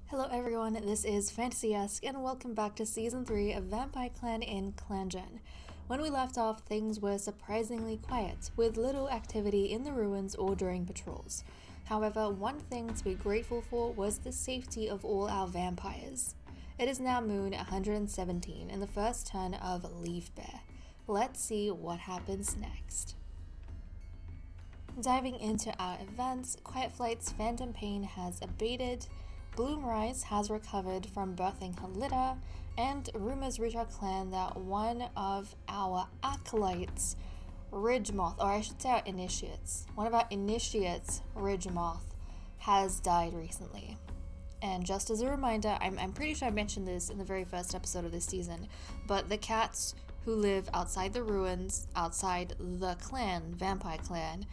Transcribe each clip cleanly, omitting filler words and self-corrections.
Hello everyone, this is Fantasy-esque and welcome back to Season 3 of Vampyre Clan in ClanGen. When we left off, things were surprisingly quiet, with little activity in the ruins or during patrols. However, one thing to be grateful for was the safety of all our vampires. It is now Moon 117 and the first turn of Leaf Bear. Let's see what happens next. Diving into our events, Quiet Flight's phantom pain has abated, Bloomrise has recovered from birthing her litter, and rumors reach our clan that one of our acolytes, Ridgemoth, or I should say our initiates, Ridgemoth, has died recently. And just as a reminder, I'm pretty sure I mentioned this in the very first episode of this season, but the cats who live outside the ruins, outside the clan, Vampyre Clan,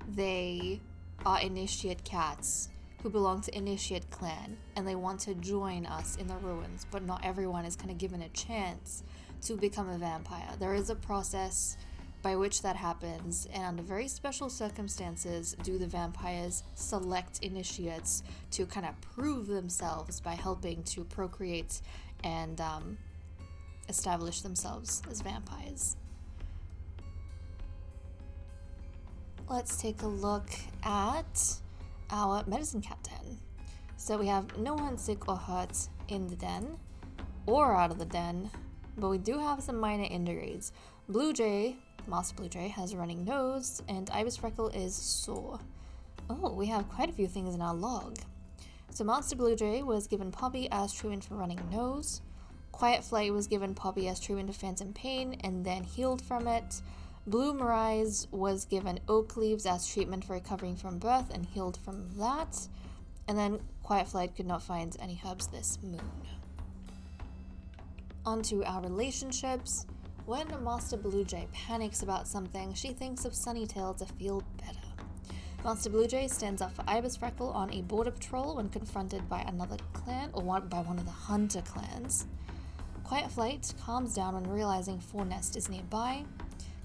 they are initiate cats who belong to Initiate Clan, and they want to join us in the ruins, but not everyone is kind of given a chance to become a vampire. There is a process by which that happens, and under very special circumstances do the vampires select initiates to kind of prove themselves by helping to procreate and establish themselves as vampires. Let's take a look at our medicine cat den. So we have no one sick or hurt in the den or out of the den, but we do have some minor injuries. Master Blue Jay has a running nose, and Ibis Freckle is sore. Oh, we have quite a few things in our log. So Master Blue Jay was given Poppy as treatment for running nose. Quiet Flight was given Poppy as treatment to phantom pain and then healed from it. Bloomrise was given oak leaves as treatment for recovering from birth and healed from that. And then Quiet Flight could not find any herbs this moon. Onto our relationships. When Master Blue Jay panics about something, she thinks of Sunnytail to feel better. Master Blue Jay stands up for Ibis Freckle on a border patrol when confronted by another clan or by one of the hunter clans. Quiet Flight calms down when realizing Fornest is nearby.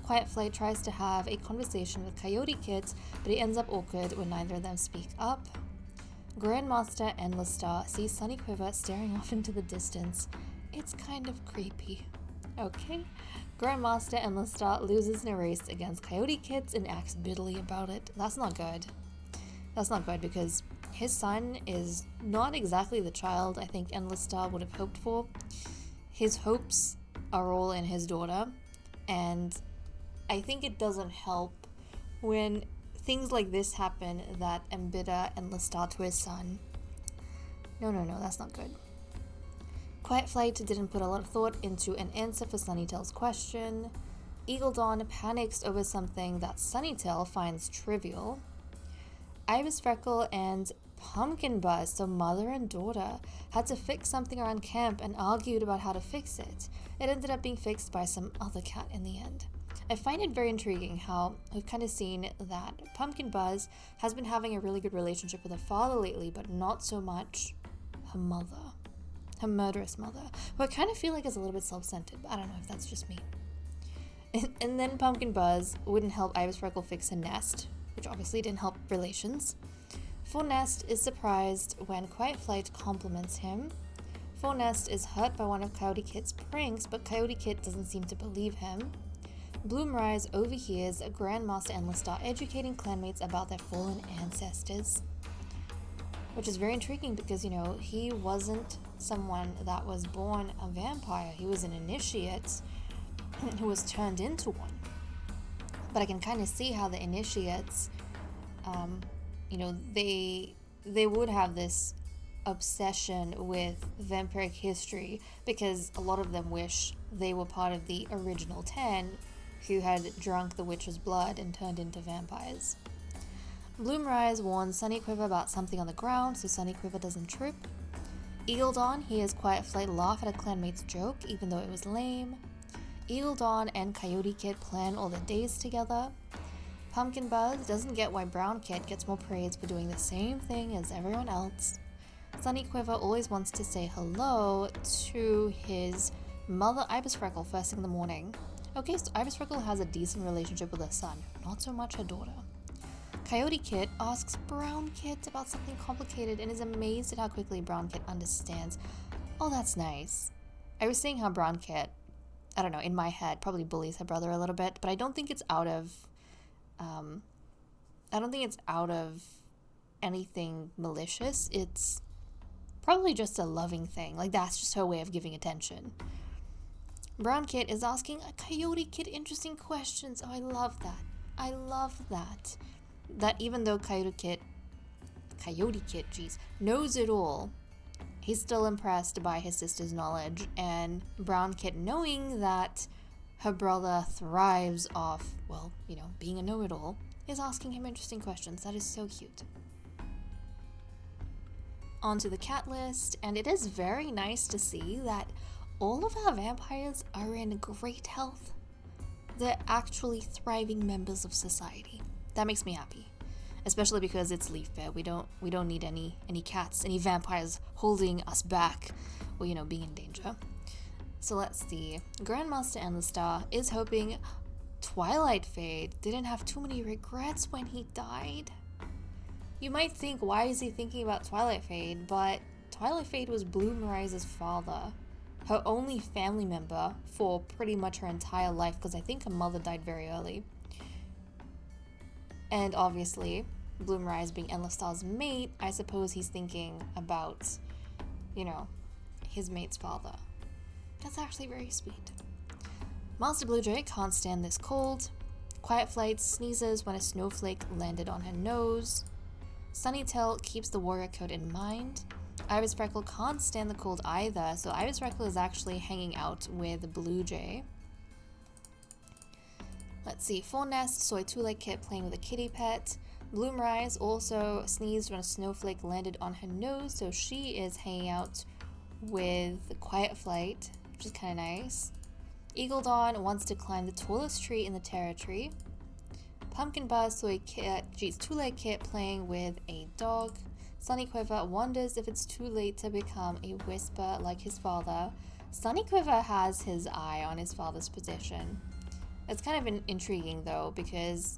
Quiet Flight tries to have a conversation with Coyote Kit, but he ends up awkward when neither of them speak up. Grandmaster Endless Star sees Sunny Quiver staring off into the distance. It's kind of creepy. Okay. Grandmaster Endless Star loses in a race against Coyote Kit and acts bitterly about it. That's not good. That's not good because his son is not exactly the child I think Endless Star would have hoped for. His hopes are all in his daughter, and I think it doesn't help when things like this happen that embitter Endless Star to his son. No, that's not good. Quiet Flight didn't put a lot of thought into an answer for Sunnytail's question. Eagle Dawn panics over something that Sunnytail finds trivial. Ibis Freckle and Pumpkin Buzz, so mother and daughter, had to fix something around camp and argued about how to fix it. It ended up being fixed by some other cat in the end. I find it very intriguing how we've kind of seen that Pumpkin Buzz has been having a really good relationship with her father lately, but not so much her mother. Her murderous mother, who I kind of feel like is a little bit self-centered, but I don't know if that's just me. And then Pumpkin Buzz wouldn't help Ibis Freckle fix her nest, which obviously didn't help relations. Fornest is surprised when Quiet Flight compliments him. Fornest is hurt by one of Coyote Kit's pranks, but Coyote Kit doesn't seem to believe him. Bloomrise overhears a Grandmaster Endless Star educating clanmates about their fallen ancestors, which is very intriguing because, he wasn't someone that was born a vampire. He was an initiate who was turned into one. But I can kind of see how the initiates, they would have this obsession with vampiric history because a lot of them wish they were part of the original 10 who had drunk the witch's blood and turned into vampires. Bloomrise warns Sunny Quiver about something on the ground so Sunny Quiver doesn't trip. Eagle Dawn hears Quiet Flight laugh at a clanmate's joke even though it was lame. Eagle Dawn and Coyote Kit plan all their days together. Pumpkin Buzz doesn't get why Brown Kit gets more praise for doing the same thing as everyone else. Sunny Quiver always wants to say hello to his mother Ibis Freckle first thing in the morning. Okay, so Ibis Freckle has a decent relationship with her son, not so much her daughter. Coyote Kit asks Brown Kit about something complicated and is amazed at how quickly Brown Kit understands. Oh, that's nice. I was saying how Brown Kit, I don't know, in my head, probably bullies her brother a little bit, but I don't think it's out of, anything malicious. It's probably just a loving thing. Like, that's just her way of giving attention. Brown Kit is asking a Coyote Kit interesting questions. Oh, I love that. I love that. That even though Coyote Kit, knows it all, he's still impressed by his sister's knowledge, and Brown Kit, knowing that her brother thrives off, well, you know, being a know-it-all, is asking him interesting questions. That is so cute. Onto the cat list, and it is very nice to see that all of our vampires are in great health. They're actually thriving members of society. That makes me happy, especially because it's Leaf Bear. We don't need any cats, any vampires holding us back, or, you know, being in danger. So let's see. Grandmaster Endless Star is hoping Twilight Fade didn't have too many regrets when he died. You might think, why is he thinking about Twilight Fade? But Twilight Fade was Bloomrise's father, her only family member for pretty much her entire life, because I think her mother died very early. And obviously, Bloomrise being Endless Star's mate, I suppose he's thinking about, you know, his mate's father. That's actually very sweet. Master Bluejay can't stand this cold. Quiet Flight sneezes when a snowflake landed on her nose. Sunnytail keeps the warrior code in mind. Ibis Freckle can't stand the cold either, so Ibis Freckle is actually hanging out with Bluejay. Let's see, Full Nest saw a two-leg kit playing with a kitty pet. Bloomrise also sneezed when a snowflake landed on her nose, so she is hanging out with Quiet Flight, which is kind of nice. Eagle Dawn wants to climb the tallest tree in the territory. Pumpkin Buzz saw a two-leg kit playing with a dog. Sunny Quiver wonders if it's too late to become a whisper like his father. Sunny Quiver has his eye on his father's position. It's kind of intriguing though, because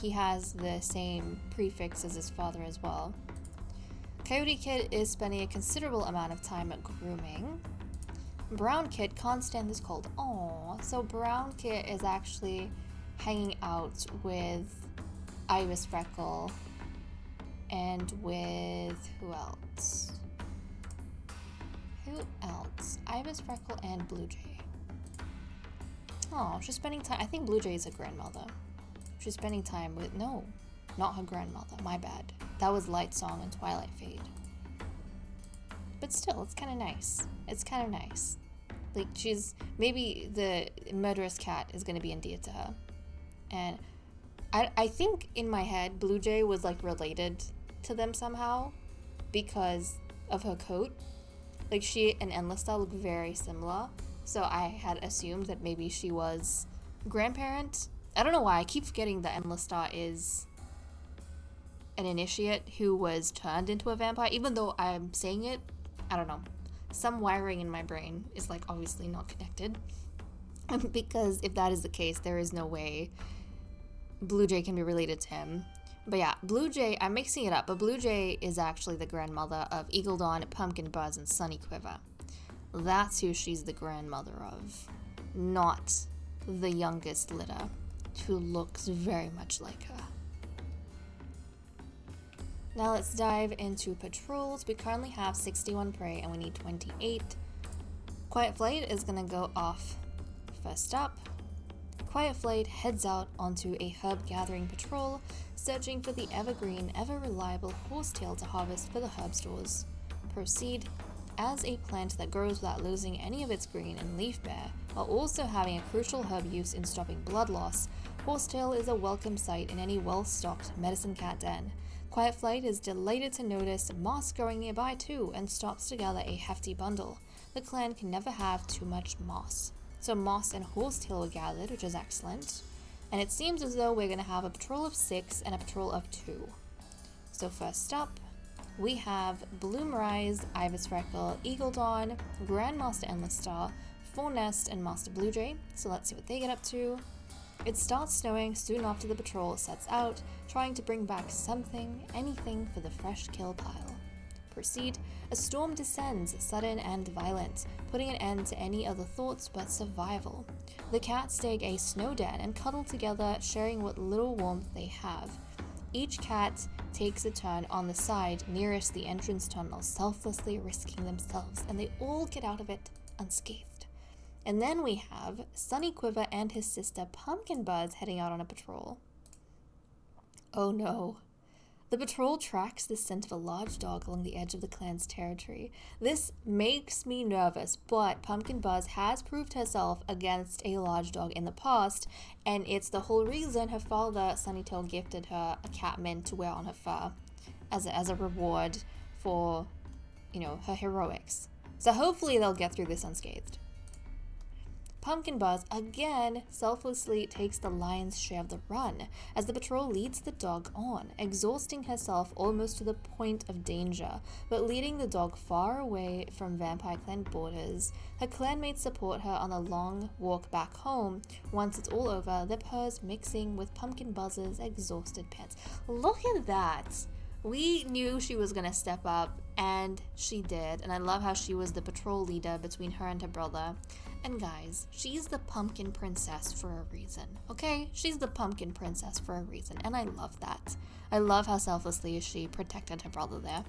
he has the same prefix as his father as well. Coyote Kid is spending a considerable amount of time at grooming. Brown Kid can't stand this cold. Aww, so Brown Kid is actually hanging out with Ibis Freckle and with who else? Ibis Freckle and Bluejay. Oh, she's spending time. I think Bluejay is a grandmother. She's spending time with, no, not her grandmother. My bad. That was Light Song and Twilight Fade. But still, it's kind of nice. It's kind of nice. Like, maybe the murderous cat is going to be endeared to her. And I think in my head, Bluejay was like related to them somehow because of her coat. Like, she and Endless Star look very similar. So I had assumed that maybe she was grandparent. I don't know why. I keep forgetting that Endless Star is an initiate who was turned into a vampire. Even though I'm saying it, I don't know. Some wiring in my brain is like obviously not connected. Because if that is the case, there is no way Bluejay can be related to him. But yeah, Bluejay, I'm mixing it up, but Bluejay is actually the grandmother of Eagle Dawn, Pumpkin Buzz, and Sunny Quiver. That's who she's the grandmother of, not the youngest litter, who looks very much like her. Now let's dive into patrols. We currently have 61 prey and we need 28. Quiet Flight is gonna go off first up. Quiet Flight heads out onto a herb gathering patrol, searching for the evergreen, ever-reliable horsetail to harvest for the herb stores. Proceed. As a plant that grows without losing any of its green and leaf bare, while also having a crucial herb use in stopping blood loss, horsetail is a welcome sight in any well-stocked medicine cat den. Quiet Flight is delighted to notice moss growing nearby too, and stops to gather a hefty bundle. The clan can never have too much moss. So moss and horsetail were gathered, which is excellent. And it seems as though we're going to have a patrol of 6 and a patrol of 2. So first up, we have Bloomrise, Ibis Freckle, Eagle Dawn, Grandmaster Endless Star, Full Nest, and Master Bluejay. So let's see what they get up to. It starts snowing soon after the patrol sets out, trying to bring back something, anything for the fresh kill pile. Proceed, a storm descends, sudden and violent, putting an end to any other thoughts but survival. The cats dig a snow den and cuddle together, sharing what little warmth they have. Each cat takes a turn on the side nearest the entrance tunnel, selflessly risking themselves, and they all get out of it unscathed. And then we have Sunny Quiver and his sister Pumpkin Buzz heading out on a patrol. Oh no. The patrol tracks the scent of a large dog along the edge of the clan's territory. This makes me nervous, but Pumpkin Buzz has proved herself against a large dog in the past, and it's the whole reason her father, Sunnytail, gifted her a cat mint to wear on her fur as a reward for, her heroics. So hopefully they'll get through this unscathed. Pumpkin Buzz again selflessly takes the lion's share of the run as the patrol leads the dog on, exhausting herself almost to the point of danger, but leading the dog far away from Vampyre Clan borders. Her clanmates support her on a long walk back home. Once it's all over, the purrs mixing with Pumpkin Buzz's exhausted pants. Look at that! We knew she was gonna step up, and she did, and I love how she was the patrol leader between her and her brother. And guys, she's the pumpkin princess for a reason, okay? She's the pumpkin princess for a reason, and I love that. I love how selflessly she protected her brother there.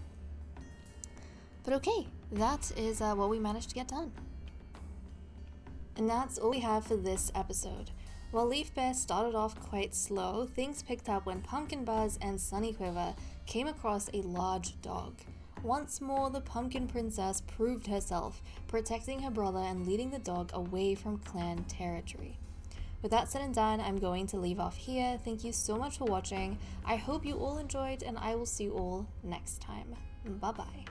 But okay, that is what we managed to get done. And that's all we have for this episode. While Leaf Bear started off quite slow, things picked up when Pumpkin Buzz and Sunny Quiver came across a large dog. Once more, the Pumpkin Princess proved herself, protecting her brother and leading the dog away from clan territory. With that said and done, I'm going to leave off here. Thank you so much for watching. I hope you all enjoyed, and I will see you all next time. Bye-bye.